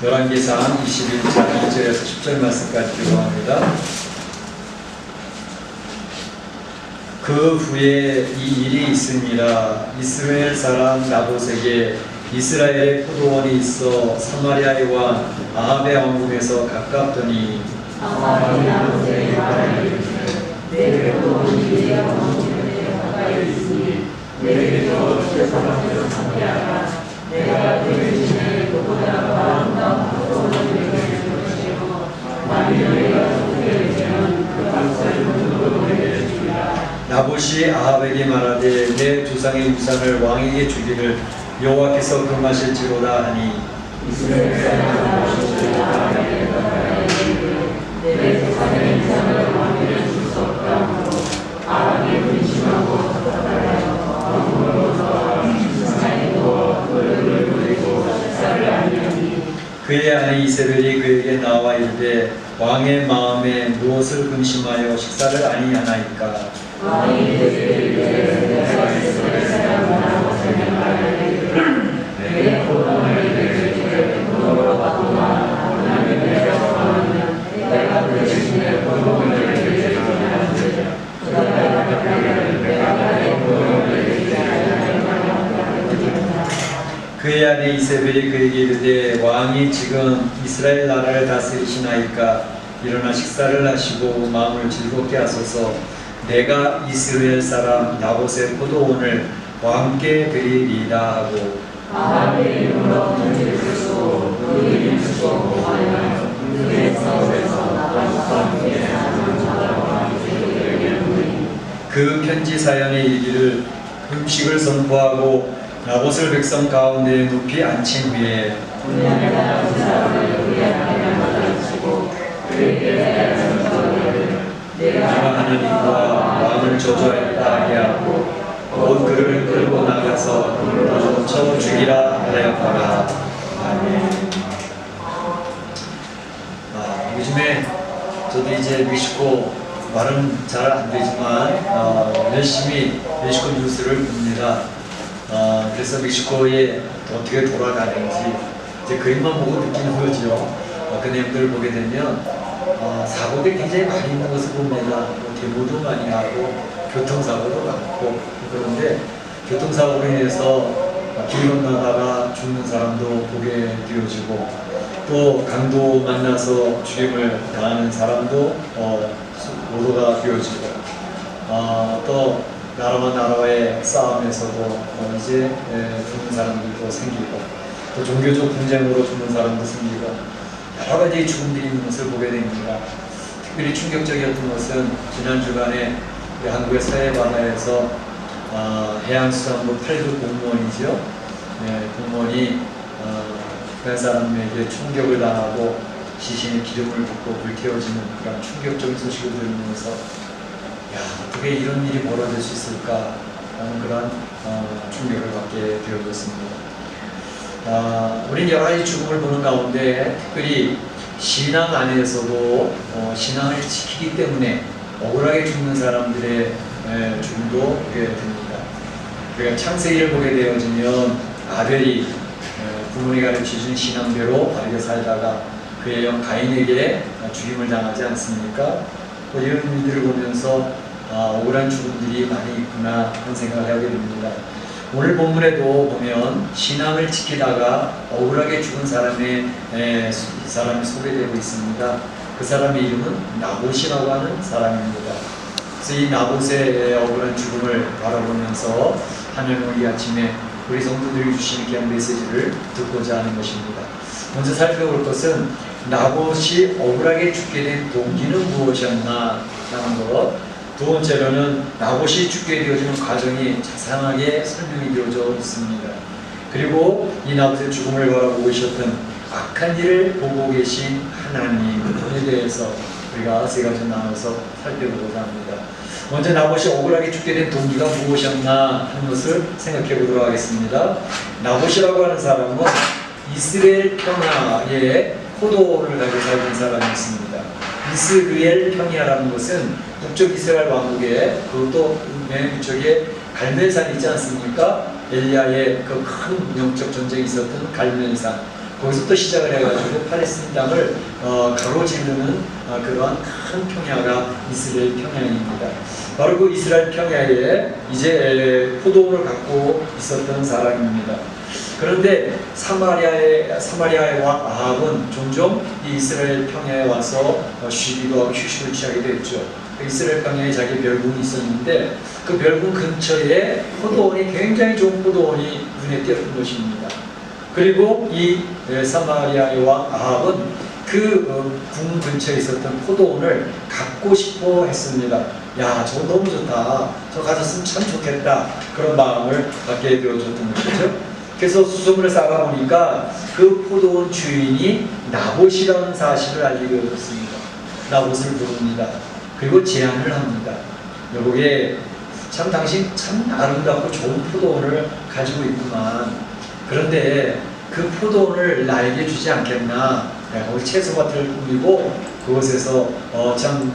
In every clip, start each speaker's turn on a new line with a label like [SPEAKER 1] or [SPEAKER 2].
[SPEAKER 1] 열왕기상 21장 1절에서 10절 말씀까지 교독합니다. 그 후에 이 일이 있으니라. 이스라엘 사람 나봇에게 이스라엘의 포도원이 있어 사마리아의 왕 아합의 왕궁에서 가깝더니
[SPEAKER 2] 아합이 나봇에게 말하기를 내 포도원이 내 왕궁에 가까이 있으니 내게서 최선을 상대하라. 내가 그 대신에 그보다 아름다운 포도원을 내게 줄 것이고 만일 내가 그에게 되면 그 값을 무료로 내게 주리라.
[SPEAKER 1] 나봇이 아합에게 말하되 내 조상의 유산을 왕에게 주기를 여호와께서 금하실지로다 하니
[SPEAKER 2] 이스라엘 사람 나봇이 아합에게 말하기를 내 조상의 유산을 왕에게 줄 수 없다 하고 아합이 근심하고 답답하여 왕궁으로서 유산에 넣어 그를 부리고 식사를 하니
[SPEAKER 1] 그의 아내 이세벨이 그에게 나와 이르되 왕의 마음에 무엇을 근심하여 식사를 아니하나이까.
[SPEAKER 2] 왕이 이르되 내가 이스라엘 사람 나봇에게 말하기를 내 포도원을 내게 주되 포도로 바꾸마. 만일 내가 원하면 내가 그 대신에 포도원을 내게 주리라 하되 그가 답하기를 내가 내 포도원을 내게 주지 아니하리라.
[SPEAKER 1] 그의 아내 이세벨이 그에게 이르되 왕이 지금 이스라엘 나라를 다스리시나이까. 일어나 식사를 하시고 마음을 즐겁게 하소서. 내가 이스라엘 사람 나봇의 포도원을 왕께 드리리이다 하고
[SPEAKER 2] 아합의 이름으로 편지를 쓰고 그 이름 쓰고 하여 그의 사업에서 나봇과 함께 사는 자들과 그들에게 보이니
[SPEAKER 1] 그 편지 사연에 이르기를 음식을 선포하고 나봇을 백성 가운데 높이 앉힌 후에
[SPEAKER 2] 내가 그 사람을 그의 앞에 맞아주고 그에게 대하여
[SPEAKER 1] 내가 하나님과 왕을 저주하였다 하게 하고 곧 그를 끌고 나가서 돌로 쳐 죽이라 하였더라. 아멘. 요즘에 저도 이제 멕시코 말은 잘 안 되지만 열심히 멕시코 뉴스를 봅니다. 그래서 멕시코에 어떻게 돌아가는지 이제 그림만 보고 느끼는 거죠. 그 내용들을 보게 되면 사고들이 굉장히 많이 있는 것을 봅니다. 대모도 많이 나고 교통사고도 많고 그런데 교통사고로 인해서 길 건너다가 죽는 사람도 보게 되어지고 또 강도 만나서 죽임을 당하는 사람도 보도가 되어지고 또 나라와 나라의 싸움에서도 이제 죽는 사람들도 생기고 또 종교적 분쟁으로 죽는 사람도 생기고 여러 가지 죽음들이 있는 것을 보게 됩니다. 특별히 충격적이었던 것은 지난 주간에 한국의 서해바다에서 해양수산부 8급 공무원이죠. 공무원이 그 사람에게 총격을 당하고 시신에 기름을 붓고 불태워지는 그런 충격적인 소식을 들으면서 어떻게 이런 일이 벌어질 수 있을까 하는 그런 충격을 받게 되어졌습니다. 우리는 여러 가지 죽음을 보는 가운데 특별히 신앙 안에서도 신앙을 지키기 때문에 억울하게 죽는 사람들의 죽음도 보게 됩니다. 우리가 창세기를 보게 되어지면 아벨이 부모님이 가르쳐준 신앙대로 바르게 살다가 그의 형 가인에게 죽임을 당하지 않습니까? 이런 일들을 보면서 억울한 죽음들이 많이 있구나 하는 생각을 하게 됩니다. 오늘 본문에도 보면 신앙을 지키다가 억울하게 죽은 사람이 소개되고 있습니다. 그 사람의 이름은 나봇이라고 하는 사람입니다. 그래서 이 나봇의 억울한 죽음을 바라보면서 하나님은 이 아침에 우리 성도들이 주시는 귀한 메시지를 듣고자 하는 것입니다. 먼저 살펴볼 것은 나봇이 억울하게 죽게 된 동기는 무엇이었나 하는 것. 두 번째로는 나봇이 죽게 되어지는 과정이 자세하게 설명이 되어져 있습니다. 그리고 이 나봇의 죽음을 바라보고 계셨던 악한 일을 보고 계신 하나님에 대해서 우리가 세 가지 나눠서 살펴보고자 합니다. 먼저 나봇이 억울하게 죽게 된 동기가 무엇이었나 하는 것을 생각해 보도록 하겠습니다. 나봇이라고 하는 사람은 이스라엘 평야에 포도를 가지고 살던 사람이었습니다. 이스라엘 평야라는 것은 북쪽 이스라엘 왕국에 그것도 맨 위쪽에 갈멜산이 있지 않습니까? 엘리야의 그 큰 영적 전쟁이 있었던 갈멜산 거기서부터 시작을 해가지고 팔레스틴 땅을 가로지르는 그러한 큰 평야가 이스라엘 평야입니다. 바로 그 이스라엘 평야에 이제 포도원을 갖고 있었던 사람입니다. 그런데 사마리아의 왕 아합은 종종 이 이스라엘 평야에 와서 쉬기도 하고 휴식을 취하게 됐죠. 이스라엘 평야에 자기 별궁이 있었는데 그 별궁 근처에 포도원이 굉장히 좋은 포도원이 눈에 띄었던 것입니다. 그리고 이 사마리아의 왕 아합은 그 궁 근처에 있었던 포도원을 갖고 싶어 했습니다. 야, 저거 너무 좋다. 저거 가졌으면 참 좋겠다. 그런 마음을 갖게 되어줬던 것이죠. 그래서 수소문을 쌓아보니까 그 포도원 주인이 나봇이라는 사실을 알게 되었습니다. 나봇을 부릅니다. 그리고 제안을 합니다. 여보게, 참 당신 참 아름답고 좋은 포도원을 가지고 있구만. 그런데 그 포도원을 나에게 주지 않겠나? 내가 거기 채소밭을 꾸미고 그곳에서 참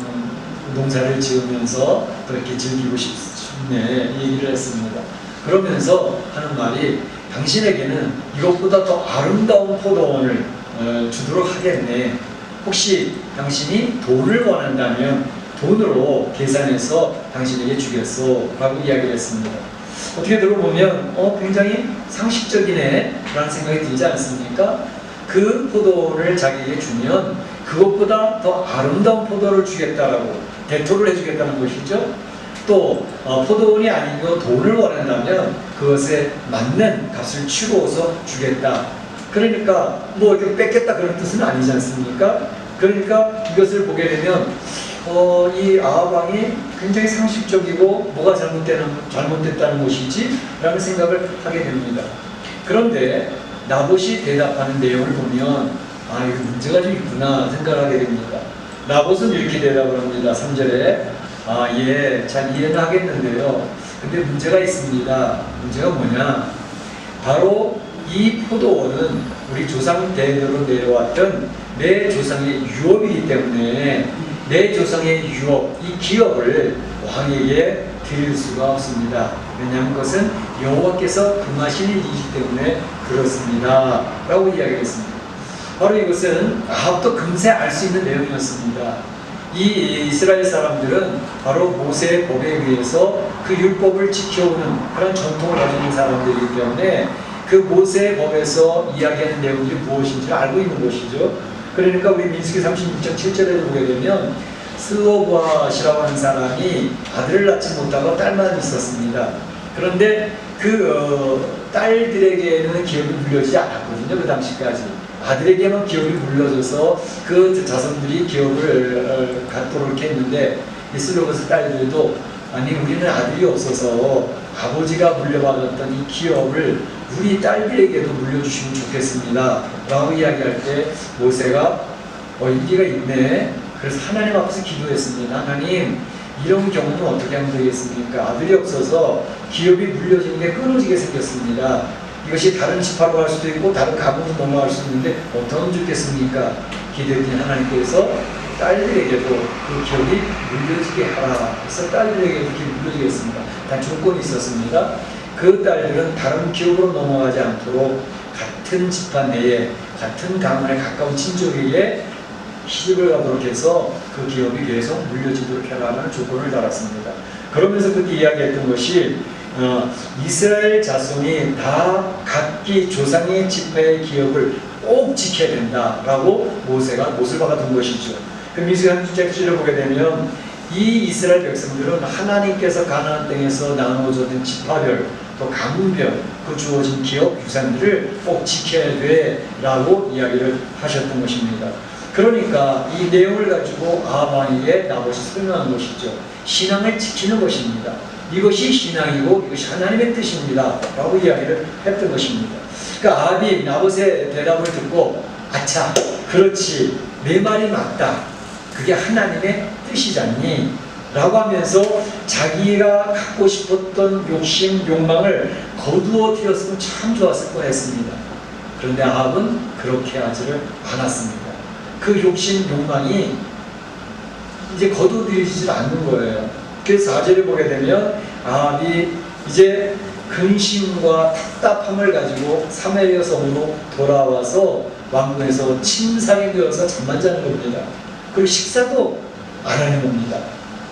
[SPEAKER 1] 농사를 지으면서 또 이렇게 즐기고 싶네 얘기를 했습니다. 그러면서 하는 말이 당신에게는 이것보다 더 아름다운 포도원을 주도록 하겠네. 혹시 당신이 돈을 원한다면 돈으로 계산해서 당신에게 주겠소 라고 이야기를 했습니다. 어떻게 들어보면 굉장히 상식적이네 라는 생각이 들지 않습니까? 그 포도를 자기에게 주면 그것보다 더 아름다운 포도를 주겠다라고 대토를 해주겠다는 것이죠. 또 포도원이 아니고 돈을 원한다면 그것에 맞는 값을 치루어서 주겠다. 그러니까 뭐 이렇게 뺏겠다 그런 뜻은 아니지 않습니까? 그러니까 이것을 보게 되면 이 아합 왕이 굉장히 상식적이고 뭐가 잘못됐다는 것이지 라는 생각을 하게 됩니다. 그런데 나봇이 대답하는 내용을 보면 이거 문제가 좀 있구나 생각을 하게 됩니다. 나봇은 이렇게 대답을 합니다. 3절에 예, 잘 이해는 하겠는데요. 근데 문제가 있습니다. 문제가 뭐냐? 바로 이 포도원은 우리 조상 대대로 내려왔던 내 조상의 유업이기 때문에 내 조상의 유업, 이 기업을 왕에게 드릴 수가 없습니다. 왜냐하면 그것은 여호와께서 금하신 일이기 때문에 그렇습니다. 라고 이야기했습니다. 바로 이것은 아합도 금세 알 수 있는 내용이었습니다. 이 이스라엘 사람들은 바로 모세의 법에 의해서 그 율법을 지켜오는 그런 전통을 가지고 있는 사람들이기 때문에 그 모세의 법에서 이야기하는 내용들이 무엇인지 알고 있는 것이죠. 그러니까 우리 민수기 36장 7절에 보게 되면 스오보아시라고 하는 사람이 아들을 낳지 못하고 딸만 있었습니다. 그런데 그 딸들에게는 기업이 물려지지 않았거든요. 그 당시까지. 아들에게만 기업이 물려져서 그 자손들이 기업을 갖도록 이렇게 했는데 이슬로버스 딸들도 아니 우리는 아들이 없어서 아버지가 물려받았던 이 기업을 우리 딸들에게도 물려주시면 좋겠습니다 라고 이야기할 때 모세가 일리가 있네. 그래서 하나님 앞에서 기도했습니다. 하나님, 이런 경우는 어떻게 하면 되겠습니까? 아들이 없어서 기업이 물려지는 게 끊어지게 생겼습니다. 이것이 다른 지파로 갈 수도 있고 다른 가문으로 넘어갈 수 있는데 어떻게 좋겠습니까? 기도했더니 하나님께서 딸들에게도 그 기업이 물려지게 하라. 그래서 딸들에게도 기업이 물려지게 했습니다. 단 조건이 있었습니다. 그 딸들은 다른 기업으로 넘어가지 않도록 같은 집안 내에 같은 가문에 가까운 친족에게 시집을 가도록 해서 그 기업이 계속 물려지도록 해라는 조건을 달았습니다. 그러면서 그때 이야기했던 것이 이스라엘 자손이 다 각기 조상의 지파의 기업을 꼭 지켜야 된다라고 모세가 못을 박아둔 것이죠. 그 민수기 37장을 보게 되면 이 이스라엘 백성들은 하나님께서 가나안 땅에서 나누어진 지파별 또 가문별 그 주어진 기업 유산들을 꼭 지켜야 돼라고 이야기를 하셨던 것입니다. 그러니까 이 내용을 가지고 아합 왕에게 나봇이 설명한 것이죠. 신앙을 지키는 것입니다. 이것이 신앙이고 이것이 하나님의 뜻입니다 라고 이야기를 했던 것입니다. 그러니까 아합이 나봇의 대답을 듣고 아차, 그렇지, 내 말이 맞다, 그게 하나님의 뜻이잖니 라고 하면서 자기가 갖고 싶었던 욕심, 욕망을 거두어 들였으면 참 좋았을 뻔했습니다. 그런데 아합은 그렇게 하지를 않았습니다. 그 욕심, 욕망이 이제 거두어들이지 않는 거예요. 그래서 4절에 보게 되면 아합이 이제 근심과 답답함을 가지고 사마리아 성으로 돌아와서 왕궁에서 침상이 되어서 잠만 자는 겁니다. 그리고 식사도 안 하는 겁니다.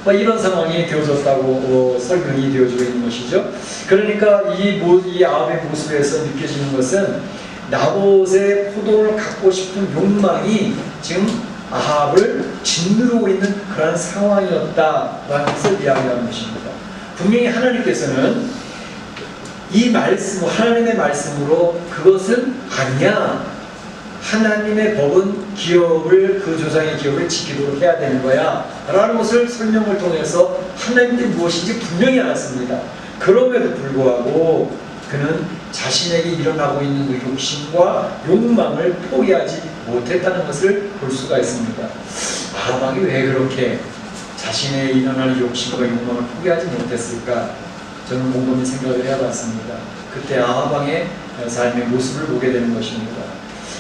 [SPEAKER 1] 이런 상황이 되어졌다고 설명이 되어지고 있는 것이죠. 그러니까 이 아합의 모습에서 느껴지는 것은 나봇의 포도를 갖고 싶은 욕망이 지금 아합을 짓누르고 있는 그런 상황이었다라는 것을 이야기하는 것입니다. 분명히 하나님께서는 이 말씀, 하나님의 말씀으로 그것은 아니야. 하나님의 법은 기업을, 그 조상의 기업을 지키도록 해야 되는 거야 라는 것을 설명을 통해서 하나님이 무엇인지 분명히 알았습니다. 그럼에도 불구하고 그는 자신에게 일어나고 있는 그 욕심과 욕망을 포기하지 못했다는 것을 볼 수가 있습니다. 아합이 왜 그렇게 자신의 일어나는 욕심과 욕망을 포기하지 못했을까? 저는 곰곰이 생각을 해봤습니다. 그때 아합 왕의 삶의 모습을 보게 되는 것입니다.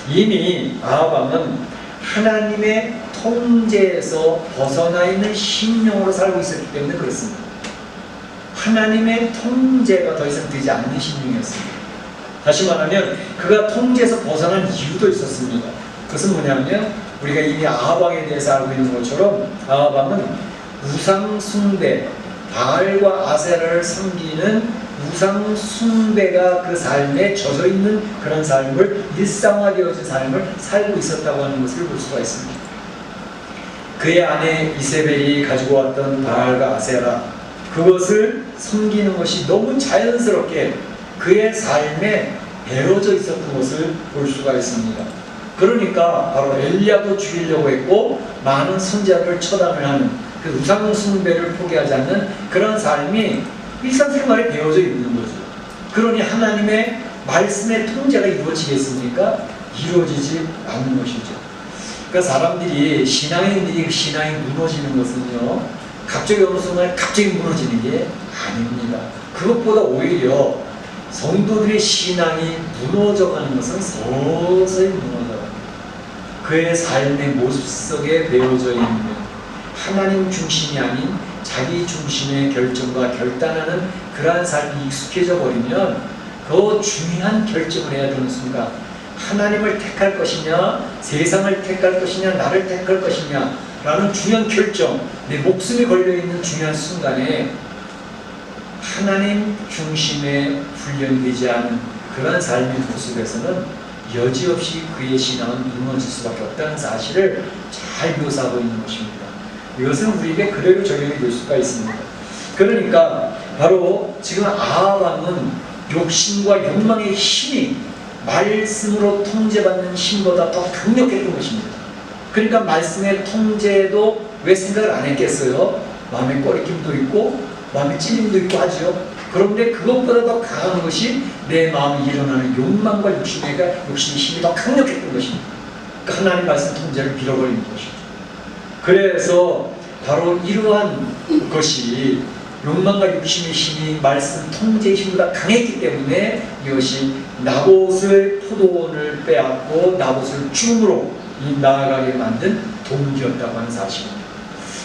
[SPEAKER 1] 이미 아합 왕은 하나님의 통제에서 벗어나 있는 신령으로 살고 있었기 때문에 그렇습니다. 하나님의 통제가 더 이상 되지 않는 신령이었습니다. 다시 말하면 그가 통제에서 벗어난 이유도 있었습니다. 그것은 뭐냐면 우리가 이미 아합 왕에 대해서 알고 있는 것처럼 아합 왕은 우상 숭배, 바알과 아세라를 섬기는 우상 숭배가 그 삶에 젖어 있는 그런 삶을, 일상화되어진 삶을 살고 있었다고 하는 것을 볼 수가 있습니다. 그의 아내 이세벨이 가지고 왔던 바알과 아세라, 그것을 섬기는 것이 너무 자연스럽게 그의 삶에 배어져 있었던 것을 볼 수가 있습니다. 그러니까 바로 엘리야도 죽이려고 했고 많은 선지자를 처단을 하는 그 우상 숭배를 포기하지 않는 그런 삶이 일상생활에 배어져 있는 거죠. 그러니 하나님의 말씀의 통제가 이루어지겠습니까? 이루어지지 않는 것이죠. 그러니까 사람들이 신앙이 무너지는 것은요, 갑자기 어느 순간 갑자기 무너지는 게 아닙니다. 그것보다 오히려 성도들의 신앙이 무너져가는 것은 서서히 무너져갑니다. 그의 삶의 모습 속에 배어져 있는 하나님 중심이 아닌 자기 중심의 결정과 결단하는 그러한 삶이 익숙해져 버리면 더 중요한 결정을 해야 되는 순간, 하나님을 택할 것이냐, 세상을 택할 것이냐, 나를 택할 것이냐 라는 중요한 결정, 내 목숨이 걸려있는 중요한 순간에 하나님 중심에 훈련되지 않은 그러한 삶의 모습에서는 여지없이 그의 신앙은 무너질 수밖에 없다는 사실을 잘 묘사하고 있는 것입니다. 이것은 우리에게 그대로 적용이 될 수가 있습니다. 그러니까 바로 지금 아합 왕은 욕심과 욕망의 힘이 말씀으로 통제받는 힘보다 더 강력했던 것입니다. 그러니까 말씀의 통제도 왜 생각을 안 했겠어요? 마음의 꺼리낌도 있고 마음의 찔림도 있고 하죠. 그런데 그것보다 더 강한 것이 내 마음에 일어나는 욕망과 욕심의 힘이 더 강력했던 것입니다. 그러니까 하나님 말씀 통제를 빌어버리는 것이죠. 그래서 바로 이러한 것이 욕망과 욕심의 힘이 말씀 통제의 힘보다 강했기 때문에 이것이 나봇의 포도원을 빼앗고 나봇을 죽음으로 나아가게 만든 동기였다고 하는 사실입니다.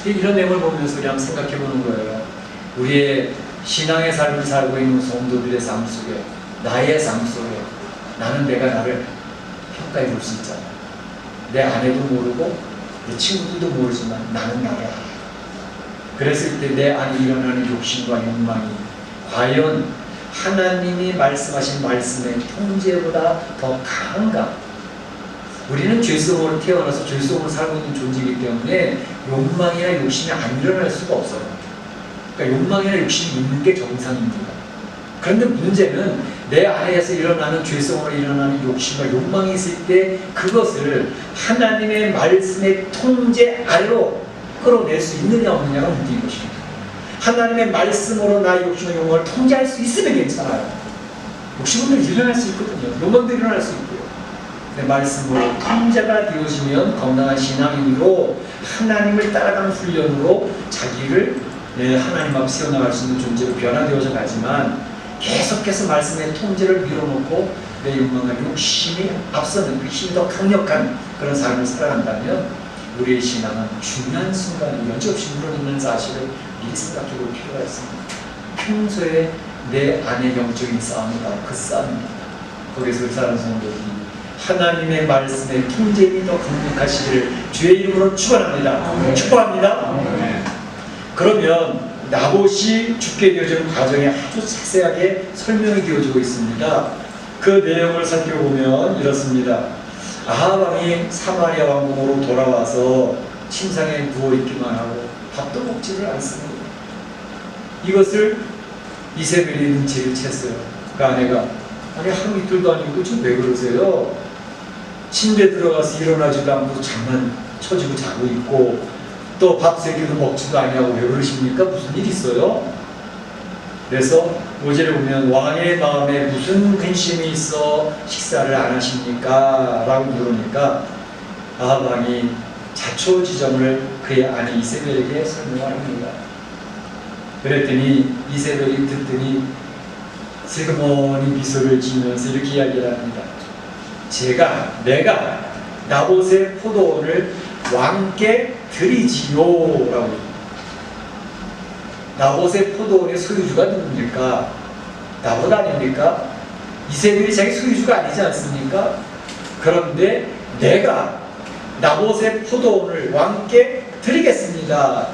[SPEAKER 1] 이런 내용을 보면서 우리 한번 생각해 보는 거예요. 우리의 신앙의 삶을 살고 있는 성도들의 삶 속에, 나의 삶 속에 나는 내가 나를 평가해 볼 수 있잖아. 내 아내도 모르고 내 친구들도 모르지만 나는 나를 알아. 그랬을 때 내 안에 일어나는 욕심과 욕망이 과연 하나님이 말씀하신 말씀의 통제보다 더 강한가? 우리는 죄성으로 태어나서 죄성으로 살고 있는 존재이기 때문에 욕망이나 욕심이 안 일어날 수가 없어요. 그러니까 욕망이나 욕심이 있는 게 정상입니다. 그런데 문제는 내 안에서 일어나는 죄성으로 일어나는 욕심과 욕망이 있을 때 그것을 하나님의 말씀의 통제 아래로 끌어낼 수 있느냐 없느냐가 문제인 것입니다. 하나님의 말씀으로 나의 욕심과 욕망을 통제할 수 있으면 괜찮아요. 욕심은 일어날 수 있거든요. 욕망도 일어날 수 있고요. 내 말씀으로 통제가 되어지면 건강한 신앙인으로 하나님을 따라가는 훈련으로 자기를 하나님 앞에 세워나갈 수 있는 존재로 변화되어져 가지만 계속해서 말씀의 통제를 밀어놓고 내 욕망과 욕심이 앞서는 그 힘이 더 강력한 그런 삶을 살아간다면 우리의 신앙은 중요한 순간에 여지없이 무너지는 사실을 미리 생각해 볼 필요가 있습니다. 평소에 내 안의 영적인 싸움이 바로 그 싸움입니다. 거기서 의사라는 성도들이 하나님의 말씀의 통제이 더 강력하시기를 주의 이름으로 축원합니다. 축복합니다. 그러면 나봇이 죽게 되어지는 과정에 아주 자세하게 설명이 되어지고 있습니다. 그 내용을 살펴보면 이렇습니다. 아합 왕이 사마리아 왕궁으로 돌아와서 침상에 누워있기만 하고 밥도 먹지를 않습니다. 이것을 이세벨이 눈치를 챘어요. 그 아내가 아니 하루 이틀도 아니고 지금 왜 그러세요? 침대 들어가서 일어나지도 않고 잠만 쳐지고 자고 있고 또 밥 세 끼도 먹지도 아니하고 왜 그러십니까? 무슨 일 있어요? 그래서 5절에 보면 왕의 마음에 무슨 근심이 있어 식사를 안 하십니까? 라고 물으니까 아합 왕이 자초지정을 그의 아내 이세벨에게 설명합니다. 그랬더니 이세벨이 듣더니 슬그머니 미소를 지으면서 이렇게 이야기를 합니다. 내가 나봇의 포도원을 왕께 드리지요 라고. 나봇의 포도원의 소유주가 누굽니까? 나봇 아닙니까? 이세벨이 자기 소유주가 아니지 않습니까? 그런데 내가 나봇의 포도원을 왕께 드리겠습니다.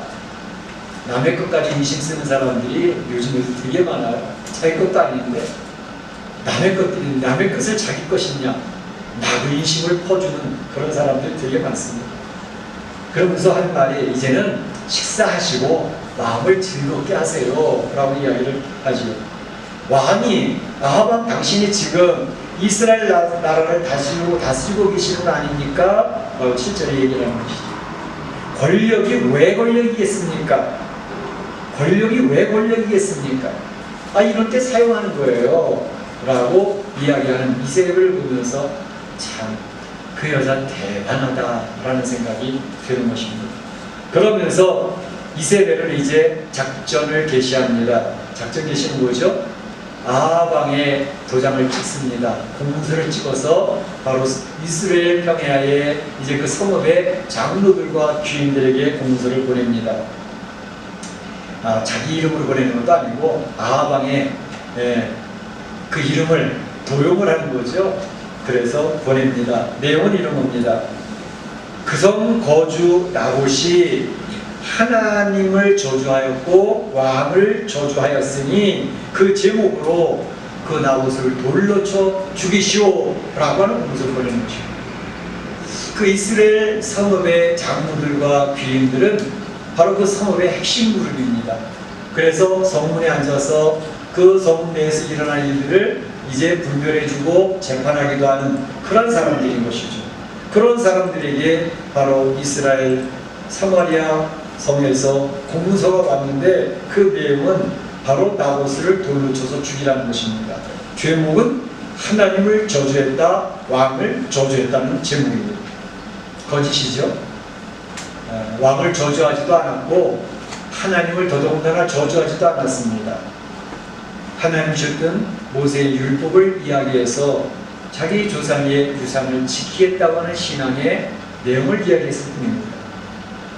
[SPEAKER 1] 남의 것까지 인심 쓰는 사람들이 요즘에도 되게 많아요. 자기 것도 아닌데 남의 것을 자기 것이냐 나도 인심을 퍼주는 그런 사람들이 되게 많습니다. 그러면서 한 말이 이제는 식사하시고 마음을 즐겁게 하세요 라고 이야기를 하죠. 왕이 아합 왕 당신이 지금 이스라엘 나라를 다스리고 계시는 거 아닙니까? 7절에 얘기를 하는 것이죠. 권력이 왜 권력이겠습니까? 권력이 왜 권력이겠습니까? 이런 때 사용하는 거예요 라고 이야기하는 이세벨을 보면서 참 그 여자 대단하다 라는 생각이 드는 것입니다. 그러면서 이세벨을 이제 작전을 개시합니다. 작전 개시는 뭐죠? 아합 왕의 도장을 찍습니다. 공문서를 찍어서 바로 이스라엘 평야에 이제 그 성읍의 장로들과 귀인들에게 공문서를 보냅니다. 자기 이름으로 보내는 것도 아니고 아합 왕의 그 이름을 도용을 하는 거죠. 그래서 보냅니다. 내용은 이런 겁니다. 그 성 거주 나봇이 하나님을 저주하였고 왕을 저주하였으니 그 제목으로 그 나봇을 돌로 쳐 죽이시오 라고 하는 공문서를 보내는 것이죠. 그 이스라엘 성읍의 장로들과 귀인들은 바로 그 성읍의 핵심 그룹입니다. 그래서 성문에 앉아서 그 성문 내에서 일어난 일들을 이제 분별해주고 재판하기도 하는 그런 사람들인 것이죠. 그런 사람들에게 바로 이스라엘 사마리아 성에서 공문서가 왔는데 그 내용은 바로 나봇을 돌로 쳐서 죽이라는 것입니다. 죄목은 하나님을 저주했다, 왕을 저주했다는 제목입니다. 거짓이죠. 왕을 저주하지도 않았고 하나님을 더더군다나 저주하지도 않았습니다. 하나님 주셨던 모세의 율법을 이야기해서 자기 조상의 유산을 지키겠다고 하는 신앙의 내용을 이야기했을 뿐입니다.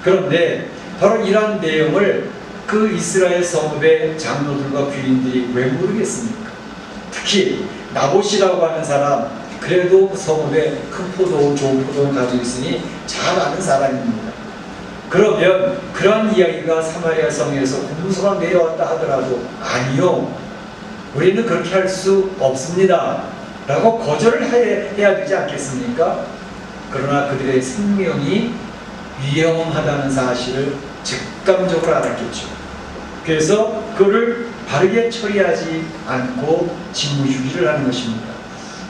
[SPEAKER 1] 그런데 바로 이러한 내용을 그 이스라엘 성읍의 장로들과 귀인들이 왜 모르겠습니까? 특히 나봇이라고 하는 사람, 그래도 성읍에 큰 포도원, 좋은 포도원 가지고 있으니 잘 아는 사람입니다. 그러면 그러한 이야기가 사마리아 성에서 공문서가 내려왔다 하더라도 아니요, 우리는 그렇게 할 수 없습니다 라고 거절을 해야 되지 않겠습니까? 그러나 그들의 생명이 위험하다는 사실을 직감적으로 알았겠죠. 그래서 그를 바르게 처리하지 않고 직무유기를 하는 것입니다.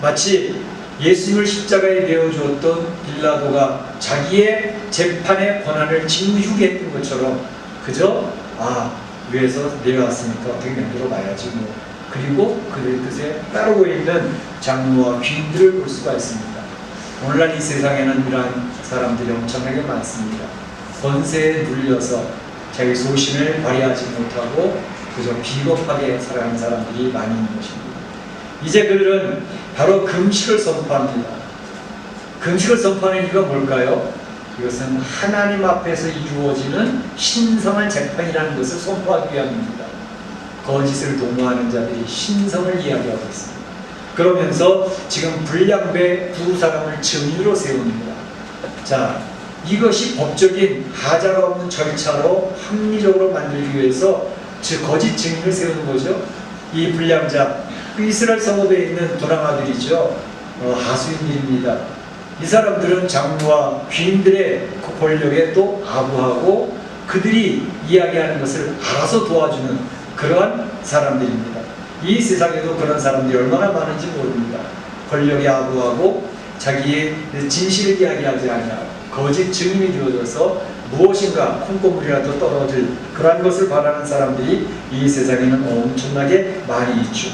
[SPEAKER 1] 마치 예수님을 십자가에 내어 주었던 빌라도가 자기의 재판의 권한을 직무유기했던 것처럼 그저 위에서 내려왔으니까 어떻게 만들어 봐야지 뭐. 그리고 그들의 뜻에 따르고 있는 장로와 귀인들을 볼 수가 있습니다. 오늘날 이 세상에는 이러한 사람들이 엄청나게 많습니다. 권세에 눌려서 자기 소신을 발휘하지 못하고 그저 비겁하게 살아가는 사람들이 많이 있는 것입니다. 이제 그들은 바로 금식을 선포합니다. 금식을 선포하는 이유가 뭘까요? 이것은 하나님 앞에서 이루어지는 신성한 재판이라는 것을 선포하기 위함입니다. 거짓을 도모하는 자들이 신성을 이야기하고 있습니다. 그러면서 지금 불량배 두 사람을 증인으로 세웁니다. 자, 이것이 법적인 하자가 없는 절차로 합리적으로 만들기 위해서 즉 거짓 증인을 세우는 거죠. 이 불량자, 그 이스라엘 성읍에 있는 도랑아들이죠. 하수인들입니다. 이 사람들은 장로와 귀인들의 그 권력에 또 아부하고 그들이 이야기하는 것을 알아서 도와주는 그러한 사람들입니다. 이 세상에도 그런 사람들이 얼마나 많은지 모릅니다. 권력에 아부하고 자기의 진실을 이야기하지 않냐 거짓 증인이 되어져서 무엇인가 콩고물이라도 떨어질 그러한 것을 바라는 사람들이 이 세상에는 엄청나게 많이 있죠.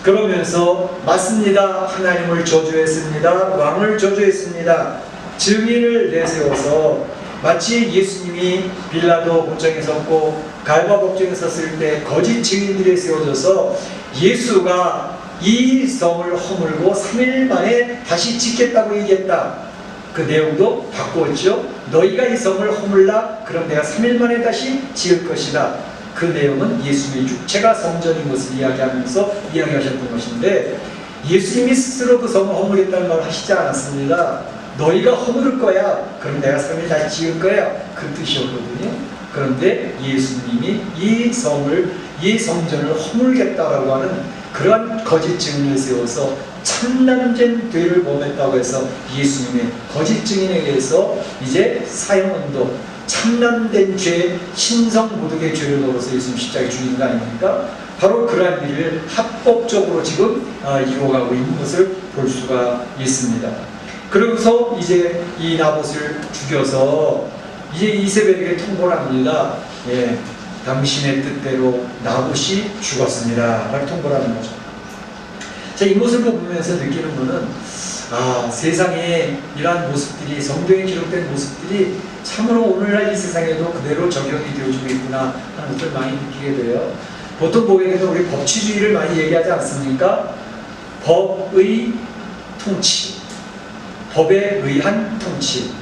[SPEAKER 1] 그러면서 맞습니다. 하나님을 저주했습니다. 왕을 저주했습니다. 증인을 내세워서 마치 예수님이 빌라도 법정에 섰고 갈바 법정에 섰을 때 거짓 증인들이 세워져서 예수가 이 성을 허물고 3일 만에 다시 짓겠다고 얘기했다. 그 내용도 바꾸었죠. 너희가 이 성을 허물라 그럼 내가 3일 만에 다시 지을 것이다. 그 내용은 예수님의 육체가 성전인 것을 이야기하면서 이야기하셨던 것인데 예수님이 스스로 그 성을 허물겠다는 말을 하시지 않았습니다. 너희가 허물을 거야. 그럼 내가 3일 다시 지을 거야. 그 뜻이었거든요. 그런데 예수님이 이 성을, 이 성전을 허물겠다라고 하는 그러한 거짓 증인을 세워서 참남된 죄를 범했다고 해서 예수님의 거짓 증인에 의해서 이제 사형언도 참남된 죄, 신성모독의 죄를 넣어서 예수님 십자가에 죽인 거 아닙니까? 바로 그러한 일을 합법적으로 지금 이루어가고 있는 것을 볼 수가 있습니다. 그러고서 이제 이 나봇을 죽여서 이제 이세벨에게 통보를 합니다. 예, 당신의 뜻대로 나봇이 죽었습니다. 라고 통보를 하는 거죠. 자, 이 모습을 보면서 느끼는 거는 세상에 이러한 모습들이 성경에 기록된 모습들이 참으로 오늘날 이 세상에도 그대로 적용이 되어지고 있구나 하는 것을 많이 느끼게 돼요. 보통 보게 되면 우리 법치주의를 많이 얘기하지 않습니까? 법의 통치, 법에 의한 통치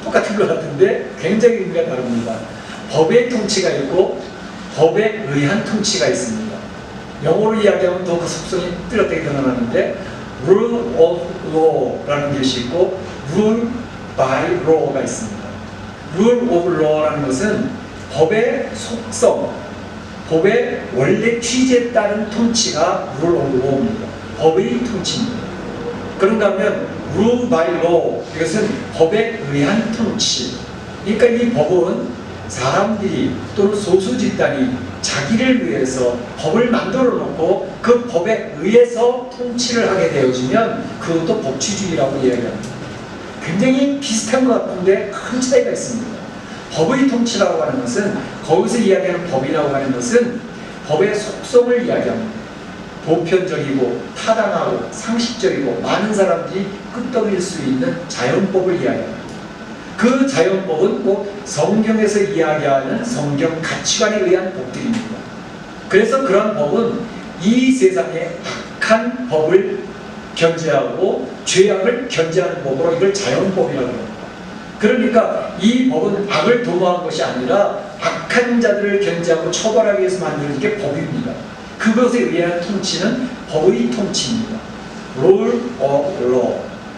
[SPEAKER 1] 똑같은 것 같은데 굉장히 의미가 다릅니다. 법의 통치가 있고 법에 의한 통치가 있습니다. 영어로 이야기하면 더 그 속성이 뚜렷하게 드러나는데 rule of law라는 것이 있고 rule by law가 있습니다. rule of law라는 것은 법의 속성, 법의 원래 취지에 따른 통치가 rule of law입니다. 법의 통치입니다. 그런가 하면 rule by law, 이것은 법에 의한 통치. 그러니까 이 법은 사람들이 또는 소수 집단이 자기를 위해서 법을 만들어 놓고 그 법에 의해서 통치를 하게 되어지면 그것도 법치주의라고 이야기합니다. 굉장히 비슷한 것 같은데 큰 차이가 있습니다. 법의 통치라고 하는 것은 거기서 이야기하는 법이라고 하는 것은 법의 속성을 이야기합니다. 보편적이고 타당하고 상식적이고 많은 사람들이 끄떡일 수 있는 자연법을 이야기합니다. 그 자연법은 꼭 성경에서 이야기하는 성경 가치관에 의한 법들입니다. 그래서 그런 법은 이 세상의 악한 법을 견제하고 죄악을 견제하는 법으로 이걸 자연법이라고 합니다. 그러니까 이 법은 악을 도모한 것이 아니라 악한 자들을 견제하고 처벌하기 위해서 만드는 게 법입니다. 그것에 의한 통치는 법의 통치입니다. Rule of law.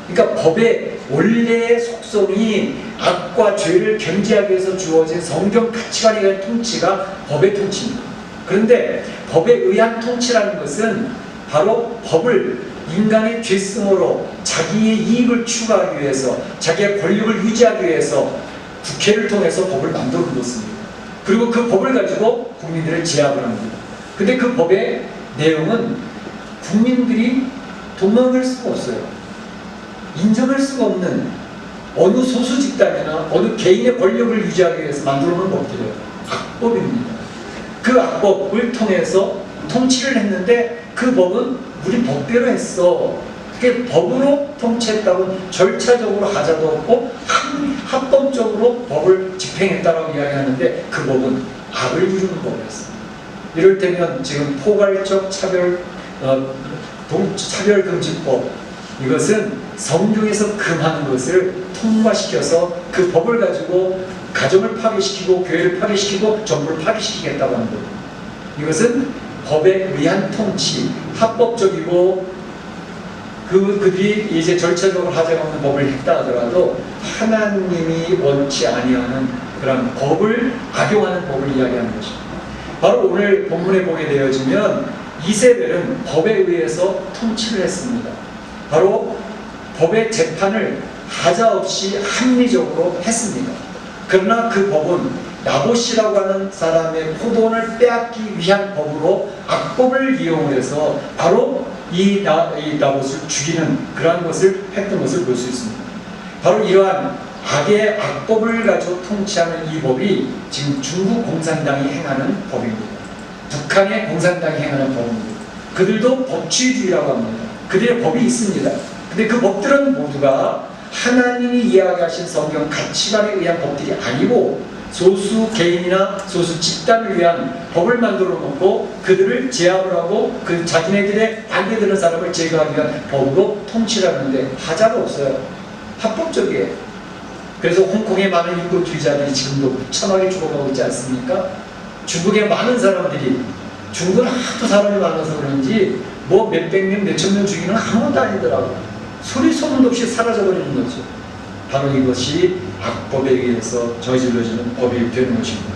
[SPEAKER 1] 그러니까 법의 원래의 속성이 악과 죄를 견제하기 위해서 주어진 성경 가치관에 의한 통치가 법의 통치입니다. 그런데 법에 의한 통치라는 것은 바로 법을 인간의 죄성으로 자기의 이익을 추구하기 위해서 자기의 권력을 유지하기 위해서 국회를 통해서 법을 만들어 놓습니다. 그리고 그 법을 가지고 국민들을 제압을 합니다. 근데 그 법의 내용은 국민들이 도망갈 수가 없어요. 인정할 수가 없는 어느 소수 집단이나 어느 개인의 권력을 유지하기 위해서 만들어 놓은 법들이에요. 악법입니다. 그 악법을 통해서 통치를 했는데 그 법은 우리 법대로 했어. 그게 법으로 통치했다고 절차적으로 하자도 없고 합법적으로 법을 집행했다라고 이야기하는데 그 법은 악을 이루는 법이었습니다. 이를테면 지금 포괄적 차별금지법, 이것은 성경에서 금하는 것을 통과시켜서 그 법을 가지고 가정을 파괴시키고 교회를 파괴시키고 정부를 파괴시키겠다고 하는 겁니다. 이것은 법에 의한 통치, 합법적이고 그들이 이제 절차적으로 하지 않는 법을 했다 하더라도 하나님이 원치 아니하는 그런 법을 악용하는 법을 이야기하는 것입니다. 바로 오늘 본문에 보게 되어지면 이세벨은 법에 의해서 통치를 했습니다. 바로 법의 재판을 하자없이 합리적으로 했습니다. 그러나 그 법은 나봇이라고 하는 사람의 포도원을 빼앗기 위한 법으로 악법을 이용해서 바로 이 나봇을 죽이는 그러한 것을 했던 것을 볼 수 있습니다. 바로 이러한 악의 악법을 가지고 통치하는 이 법이 지금 중국 공산당이 행하는 법입니다. 북한의 공산당이 행하는 법입니다. 그들도 법치주의라고 합니다. 그들의 법이 있습니다. 근데 그 법들은 모두가 하나님이 이야기하신 성경 가치관에 의한 법들이 아니고 소수 개인이나 소수 집단을 위한 법을 만들어 놓고 그들을 제압을 하고 그 자기네들의 반대되는 사람을 제거하기 위한 법으로 통치를 하는데 하자가 없어요. 합법적이에요. 그래서 홍콩의 많은 인권주의자들이 지금도 무참하게 죽어가고 있지 않습니까? 중국의 많은 사람들이 중국은 하도 사람이 많아서 그런지 뭐 몇백 명, 몇천 명 죽이는 아무것도 아니더라고. 소리 소문도 없이 사라져버리는 거죠. 바로 이것이 악법에 의해서 저질러지는 법이 되는 것입니다.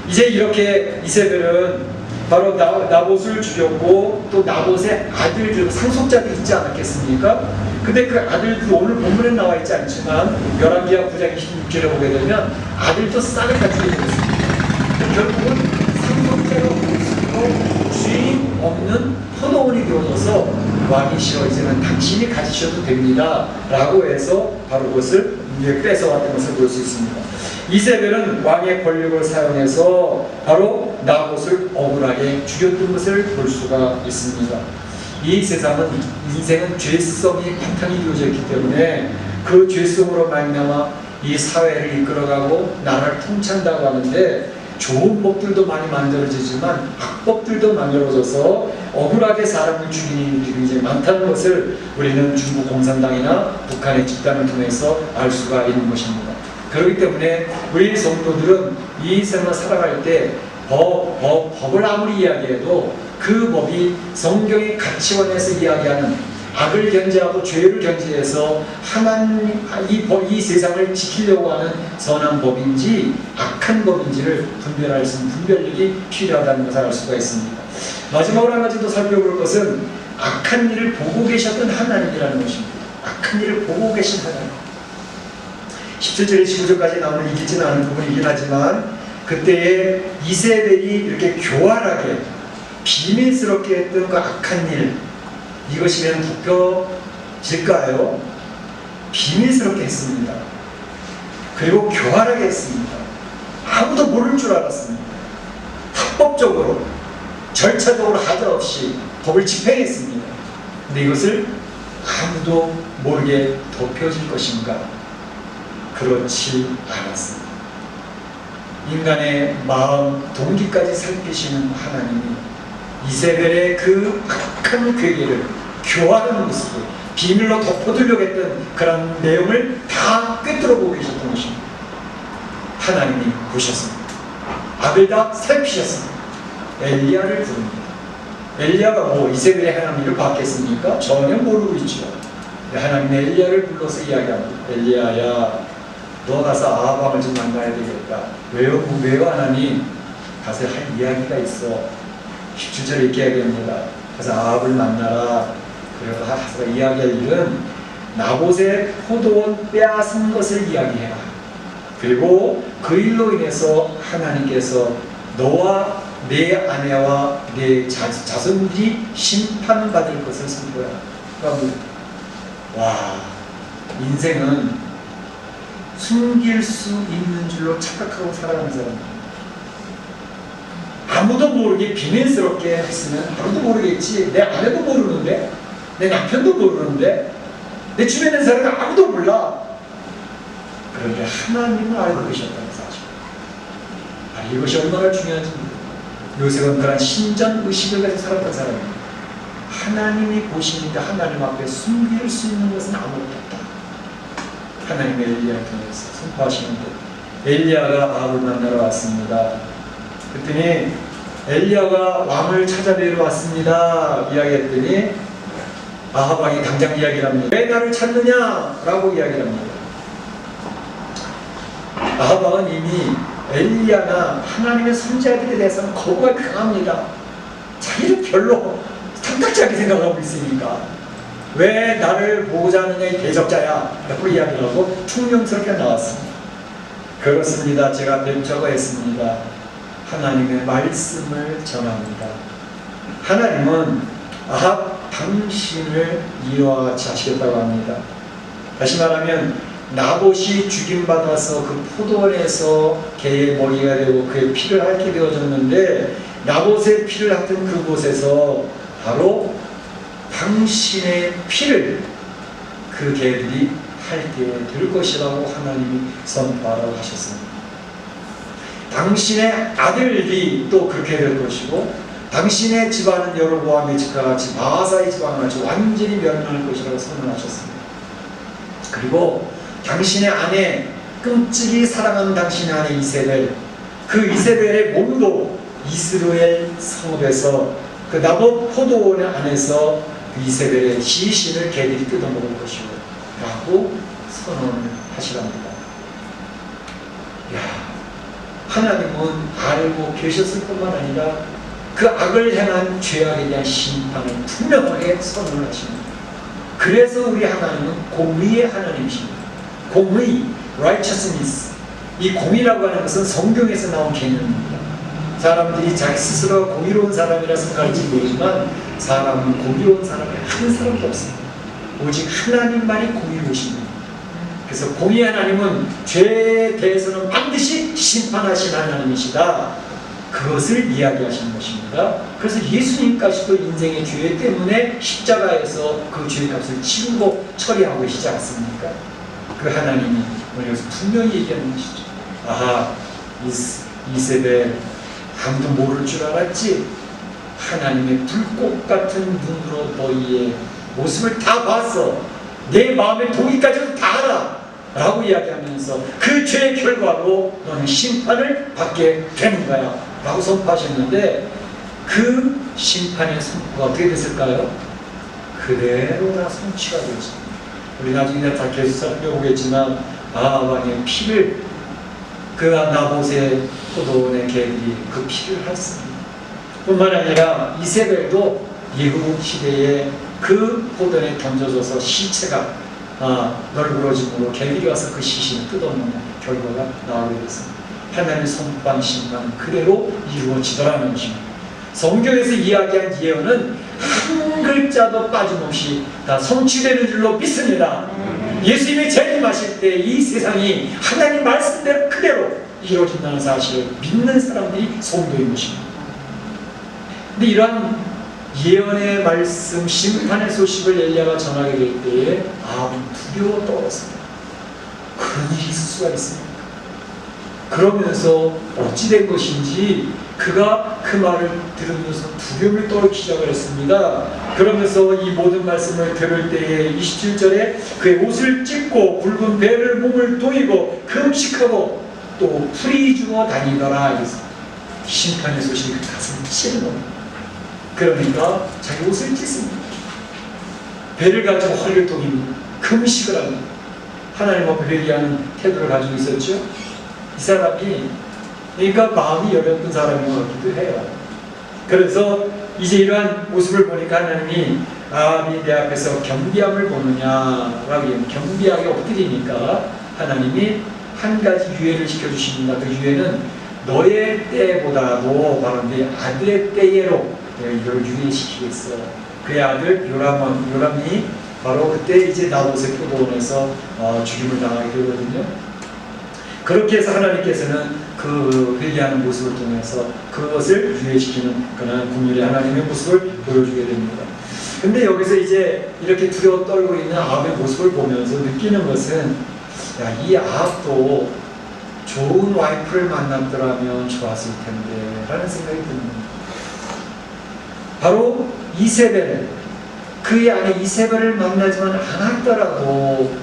[SPEAKER 1] 이제 이렇게 이세벨은 바로 나봇을 죽였고 또 나봇의 아들들, 상속자들이 있지 않았겠습니까? 근데 그 아들들 오늘 본문에 나와 있지 않지만 열왕기하 9장 26절에 보게 되면 아들도 싹을 다 죽여버렸습니다. 결국은 상속자가 없을수록 주인 없는 포도원이 되어져서 왕이 싫어 이제는 당신이 가지셔도 됩니다 라고 해서 바로 그것을 뺏어왔던 것을 볼 수 있습니다. 이세벨은 왕의 권력을 사용해서 바로 나봇을 억울하게 죽였던 것을 볼 수가 있습니다. 이 세상은 인생은 죄성이 바탕이 이루어져 있기 때문에 그 죄성으로 말미암아 이 사회를 이끌어가고 나라를 통치한다고 하는데 좋은 법들도 많이 만들어지지만 악법들도 만들어져서 억울하게 사람을 죽이는 일이 굉장히 많다는 것을 우리는 중국 공산당이나 북한의 집단을 통해서 알 수가 있는 것입니다. 그렇기 때문에 우리 성도들은 이 세상을 살아갈 때 법을 아무리 이야기해도 그 법이 성경의 가치관에서 이야기하는 악을 견제하고 죄를 견제해서 하나님 이 세상을 지키려고 하는 선한 법인지 악한 법인지를 분별할 수 있는 분별력이 필요하다는 것을 알 수가 있습니다. 마지막으로 한 가지 더 살펴볼 것은 악한 일을 보고 계셨던 하나님이라는 것입니다. 악한 일을 보고 계신 하나님. 17절에 19절까지 나오는 이기지는 않은 부분이긴 하지만 그때에 이세벨이 이렇게 교활하게 비밀스럽게 했던 그 악한 일, 이것이면 벗겨질까요? 비밀스럽게 했습니다. 그리고 교활하게 했습니다. 아무도 모를 줄 알았습니다. 합법적으로 절차적으로 하자없이 법을 집행했습니다. 근데 이것을 아무도 모르게 덮여질 것인가? 그렇지 않았습니다. 인간의 마음, 동기까지 살피시는 하나님이 이세벨의 그 악한 괴계를 교활한 모습을 비밀로 덮어두려고 했던 그런 내용을 다 꿰뚫어보고 계셨던 것입니다. 하나님이 보셨습니다. 악을 다 살피셨습니다. 엘리야를 부릅니다. 엘리야가 뭐 이세벨의 하나님을 받겠습니까? 전혀 모르고 있죠. 하나님이 엘리야를 불러서 이야기합니다. 엘리야야, 너 가서 아합 왕을 좀 만나야 되겠다. 왜요 하나님? 가서 할 이야기가 있어. 17절에 이렇게 이야기합니다. 그래서 아합을 만나라. 그래서 가서 이야기할 일은 나봇의 포도원 빼앗은 것을 이야기해라. 그리고 그 일로 인해서 하나님께서 너와 내 아내와 내 자손들이 심판받을 것을 선포해라. 그러니까 와, 인생은 숨길 수 있는 줄로 착각하고 살아가는 사람입니다. 아무도 모르게 비밀스럽게 했으면 아무도 모르겠지. 내 아내도 모르는데, 내 남편도 모르는데, 내 주변에 있는 사람은 아무도 몰라. 그런데 하나님은 알고 계셨다는 사실. 이것이 얼마나 중요한지. 요셉은 그런 신전의식을 가지고 살았던 사람입니다. 하나님이 보시니까 하나님 앞에 숨길 수 있는 것은 아무것도 없다. 하나님의 엘리야를 통해서 선포하시는데 엘리야가 아합을 만나러 왔습니다. 그랬더니 엘리야가 왕을 찾아뵈러 왔습니다. 이야기했더니 아합 왕이 당장 이야기를 합니다. 왜 나를 찾느냐? 라고 이야기를 합니다. 아합 왕은 이미 엘리야나 하나님의 선지자들에 대해서는 거부가 강합니다. 자기를 별로 탐탁지 않게 생각하고 있으니까 왜 나를 보고자 하느냐 이 대적자야 라고 이야기를 하고 퉁명스럽게 나왔습니다. 그렇습니다. 제가 뵙자고 했습니다. 하나님의 말씀을 전합니다. 하나님은 아합 당신을 이와 같이 하시겠다고 합니다. 다시 말하면 나봇이 죽임받아서 그 포도원에서 개의 머리가 되고 그의 피를 핥게 되어졌는데 나봇의 피를 핥은 그곳에서 바로 당신의 피를 그 개들이 핥게 될 것이라고 하나님이 선포하라고 하셨습니다. 당신의 아들이 또 그렇게 될 것이고 당신의 집안은 여로보암의 집과 같이 마사의 집안과 같이 완전히 멸망할 것이라고 선언하셨습니다. 그리고 당신의 아내, 끔찍이 사랑하는 당신의 아내 이세벨, 그 이세벨의 몸도 이스라엘 성읍에서 그 나봇 포도원 안에서 그 이세벨의 시신을 개들이 뜯어먹을 것이고 라고 선언을 하시랍니다. 야, 하나님은 알고 계셨을 뿐만 아니라 그 악을 행한 죄악에 대한 심판을 분명하게 선언을 하십니다. 그래서 우리 하나님은 공의의 하나님이십니다. 공의, righteousness. 이 공의라고 하는 것은 성경에서 나온 개념입니다. 사람들이 자기 스스로가 공의로운 사람이라 생각할지 모르지만 사람은 공의로운 사람이 한 사람도 없습니다. 오직 하나님만이 공의로우십니다. 그래서 공의의 하나님은 죄에 대해서는 반드시 심판하신 하나님이시다. 그것을 이야기하시는 것입니다. 그래서 예수님까지도 인생의 죄 때문에 십자가에서 그 죄의 값을 치르고 처리하고 계시지 않습니까? 그 하나님이 오늘 여기서 분명히 얘기하는 것이죠. 아하, 이세벨 아무도 모를 줄 알았지? 하나님의 불꽃 같은 눈으로 너희의 모습을 다 봤어. 내 마음의 동의까지도 다 알아. 라고 이야기하면서 그 죄의 결과로 너는 심판을 받게 되는 거야. 라고 선포하셨는데 그 심판의 선포가 어떻게 됐을까요? 그대로 다 성취가 되었습니다. 우리 나중에 다 계속 살펴보겠지만 아합 왕의 피를 그 나봇의 포도원의 개들이 그 피를 핥습니다. 뿐만 아니라 이세벨도 예후 시대에 그 포도원에 던져져서 시체가 널브러짐으로 개들이 와서 그 시신을 뜯어먹는 결과가 나오게 됐습니다. 하나님의 선포한 심판은 그대로 이루어지더라는 것입니다. 성경에서 이야기한 예언은 한 글자도 빠짐없이 다 성취되는 줄로 믿습니다. 예수님이 재림하실 때 이 세상이 하나님 말씀대로 그대로 이루어진다는 사실을 믿는 사람들이 성도인 것입니다. 근데 이러한 예언의 말씀, 심판의 소식을 엘리야가 전하게 될 때에 아합은 두려워 떨었습니다. 그런 일이 있을 수가 있습니까? 그러면서 어찌된 것인지 그가 그 말을 들으면서 두려움을 떨기 시작을 했습니다. 그러면서 이 모든 말씀을 들을 때에 27절에 그의 옷을 찢고 굵은 배를 몸을 동이고 금식하고 또 풀이 주어 다니더라. 심판의 소식이 그 가슴을 치는 겁니다. 그러니까 자기 옷을 찢습니다. 배를 가지고 허리를 동입니다. 금식을 합니다. 하나님 앞에 회개하는 태도를 가지고 있었죠. 이 사람이 그러니까 마음이 열렸던 사람인 것 같기도 해요. 그래서 이제 이러한 모습을 보니까 하나님이 아합이 내 앞에서 경비함을 보느냐라고 얘기합니다. 경비하게 엎드리니까 하나님이 한 가지 유예를 시켜주십니다. 그 유예는 너의 때보다도 바로 내 아들의 때예로 내가 이걸 유예시키겠어. 그의 아들 요람이 바로 그때 이제 나봇의 포도원에서 죽임을 당하게 되거든요. 그렇게 해서 하나님께서는 그 회개하는 모습을 통해서 그것을 유예시키는 그런 국률의 하나님의 모습을 보여주게 됩니다. 근데 여기서 이제 이렇게 두려워 떨고 있는 아합의 모습을 보면서 느끼는 것은 야, 이 아합도 좋은 와이프를 만났더라면 좋았을 텐데 라는 생각이 듭니다. 바로 이세벨, 그의 아내 이세벨을 만나지만 않았더라도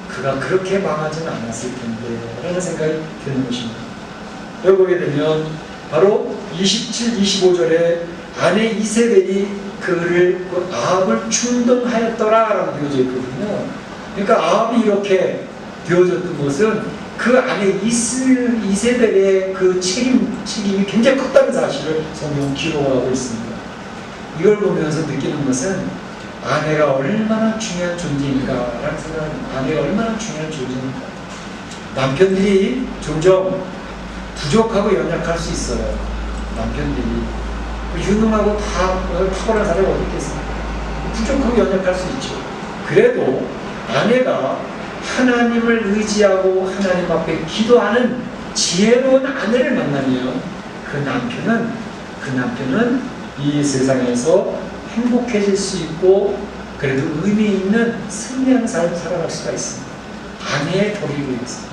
[SPEAKER 1] 그가 그렇게 망하지는 않았을 텐데 라는 생각이 드는 것입니다. 여기 보게 되면 바로 27, 25절에 아내 이세벨이
[SPEAKER 3] 그 아합을 충동하였더라라고 되어져 있거든요. 그러니까 아합이 이렇게 되어졌던 것은 그 안에 이세벨의 그 책임이 굉장히 컸다는 사실을 성경은 기록하고 있습니다. 이걸 보면서 느끼는 것은 아내가 얼마나 중요한 존재인가라는 생각입니다. 아내가 얼마나 중요한 존재인가. 남편들이 종종 부족하고 연약할 수 있어요. 남편들이 유능하고 탁월한 사람이 어디 있겠습니까? 부족하고 연약할 수 있죠. 그래도 아내가 하나님을 의지하고 하나님 앞에 기도하는 지혜로운 아내를 만나면 그 남편은 이 세상에서 행복해질 수 있고 그래도 의미 있는 승리하는 삶을 살아갈 수가 있습니다. 아내의 도리에 의해서.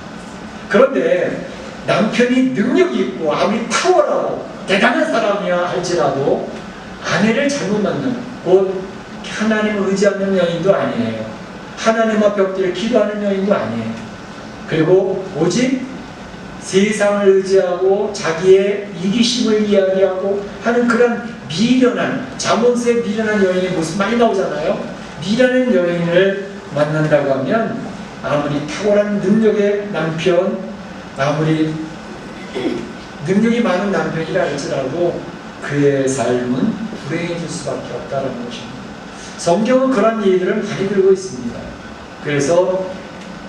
[SPEAKER 3] 그런데 남편이 능력이 있고 아무리 탁월하고 대단한 사람이야 할지라도 아내를 잘못 만나면 곧 하나님을 의지하는 여인도 아니에요. 하나님 앞에 엎드려 기도하는 여인도 아니에요. 그리고 오직 세상을 의지하고 자기의 이기심을 이야기하고 하는 그런 미련한, 자본스에 미련한 여인의 모습 많이 나오잖아요. 미련한 여인을 만난다고 하면 아무리 탁월한 능력의 남편, 아무리 능력이 많은 남편이라 할지라도 그의 삶은 불행해질 수밖에 없다는 것입니다. 성경은 그런 얘기들을 많이 들고 있습니다. 그래서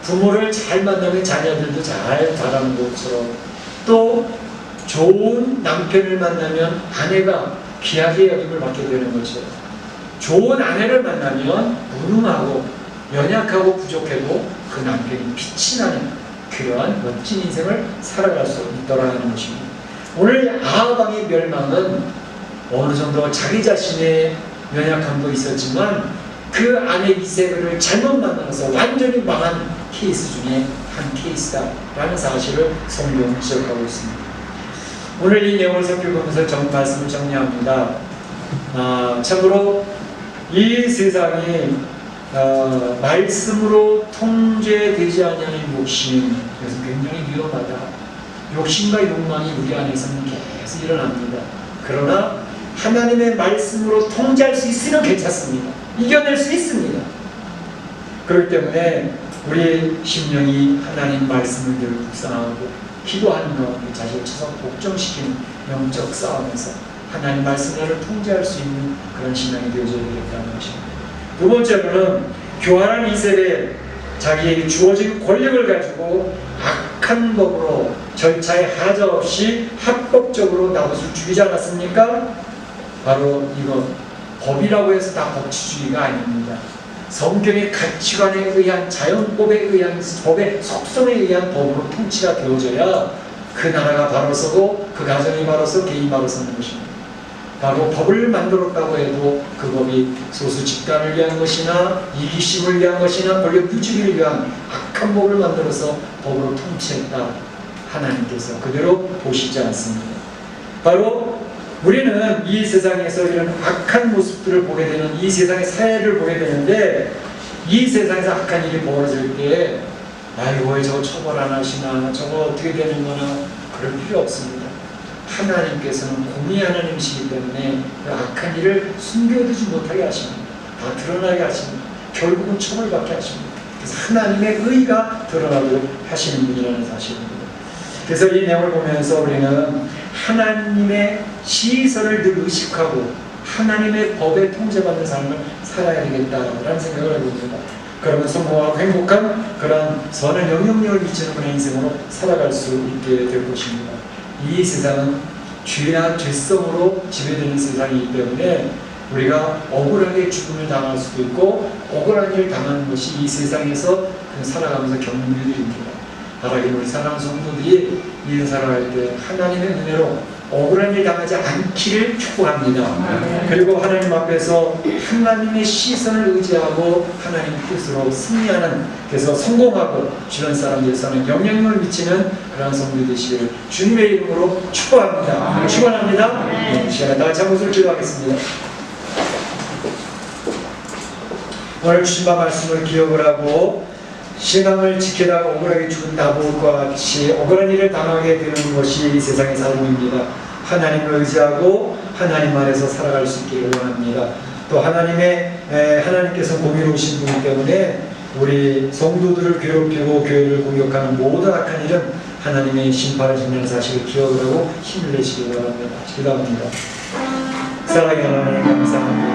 [SPEAKER 3] 부모를 잘 만나면 자녀들도 잘 자라는 것처럼 또 좋은 남편을 만나면 아내가 귀하게 여김을 받게 되는 것처럼 좋은 아내를 만나면 무능하고 연약하고 부족해도 그 남편이 빛이 나는 그러한 멋진 인생을 살아갈 수 있더라는 것입니다. 오늘 아합 왕의 멸망은 어느 정도 자기 자신의 연약함도 있었지만 그 아내 이세벨을 잘못 만나서 완전히 망한 케이스 중에 한 케이스다라는 사실을 성경은 지적하고 있습니다. 오늘 이 내용을 살펴보면서 말씀을 정리합니다. 참으로 이 세상이 말씀으로 통제되지 않는 욕심, 그래서 굉장히 위험하다. 욕심과 욕망이 우리 안에서는 계속 일어납니다. 그러나 하나님의 말씀으로 통제할 수 있으면 괜찮습니다. 이겨낼 수 있습니다. 그렇기 때문에 우리 심령이 하나님 말씀을 늘 묵상하고 기도하는 가운데 자신을 쳐서 복종시키는 영적 싸움에서 하나님 말씀을 통제할 수 있는 그런 신앙이 되어져야 되겠다는 것입니다. 두 번째로는 교활한 이세벨, 자기에게 주어진 권력을 가지고 악한 법으로 절차에 하자 없이 합법적으로 나봇을 죽이지 않았습니까? 바로 이거 법이라고 해서 다 법치주의가 아닙니다. 성경의 가치관에 의한, 자연법에 의한, 법의 속성에 의한 법으로 통치가 되어져야 그 나라가 바로 서고 그 가정이 바로 서 개인이 바로 서는 것입니다. 바로 법을 만들었다고 해도 그 법이 소수 집단을 위한 것이나 이기심을 위한 것이나 권력 유지를 위한 악한 법을 만들어서 법으로 통치했다. 하나님께서 그대로 보시지 않습니다. 바로 우리는 이 세상에서 이런 악한 모습들을 보게 되는, 이 세상의 사회를 보게 되는데, 이 세상에서 악한 일이 벌어질 때 아이고 왜 저거 처벌 안 하시나, 저거 어떻게 되는 거나, 그럴 필요 없습니다. 하나님께서는 공의 하나님이시기 때문에 그 악한 일을 숨겨두지 못하게 하십니다. 다 드러나게 하십니다. 결국은 처벌받게 하십니다. 그래서 하나님의 의가 드러나도록 하시는 분이라는 사실입니다. 그래서 이 내용을 보면서 우리는 하나님의 시선을 늘 의식하고 하나님의 법에 통제받는 삶을 살아야 되겠다라는 생각을 해봅니다. 그러면 성공하고 행복한 그런 선한 영향력을 미치는 그런 인생으로 살아갈 수 있게 될 것입니다. 이 세상은 죄와 죄성으로 지배되는 세상이기 때문에 우리가 억울하게 죽음을 당할 수도 있고 억울한 일을 당하는 것이 이 세상에서 살아가면서 겪는 일들입니다. 바라긴 우리 사랑하는 성도들이 이 살아갈 때 하나님의 은혜로 억울한 일 당하지 않기를 축복합니다. 그리고 하나님 앞에서 하나님의 시선을 의지하고 하나님 뜻으로 승리하는, 그래서 성공하고 주변 사람들에서는 영향력을 미치는 그런 성도 되시기를 주님의 이름으로 축복합니다. 축원합니다. 이 시간에 다 같이 한 것을 기도하겠습니다. 오늘 주신 바 말씀을 기억을 하고 신앙을 지키다가 억울하게 죽은 나봇과 같이 억울한 일을 당하게 되는 것이 이 세상의 삶입니다. 하나님을 의지하고 하나님 안에서 살아갈 수 있기를 원합니다. 또 하나님께서 공의로우신 분이기 때문에 우리 성도들을 괴롭히고 교회를 공격하는 모든 악한 일은 하나님의 심판을 짓는 사실을 기억을 하고 힘을 내시기 바랍니다. 기도합니다. 사랑의 하나님 감사합니다.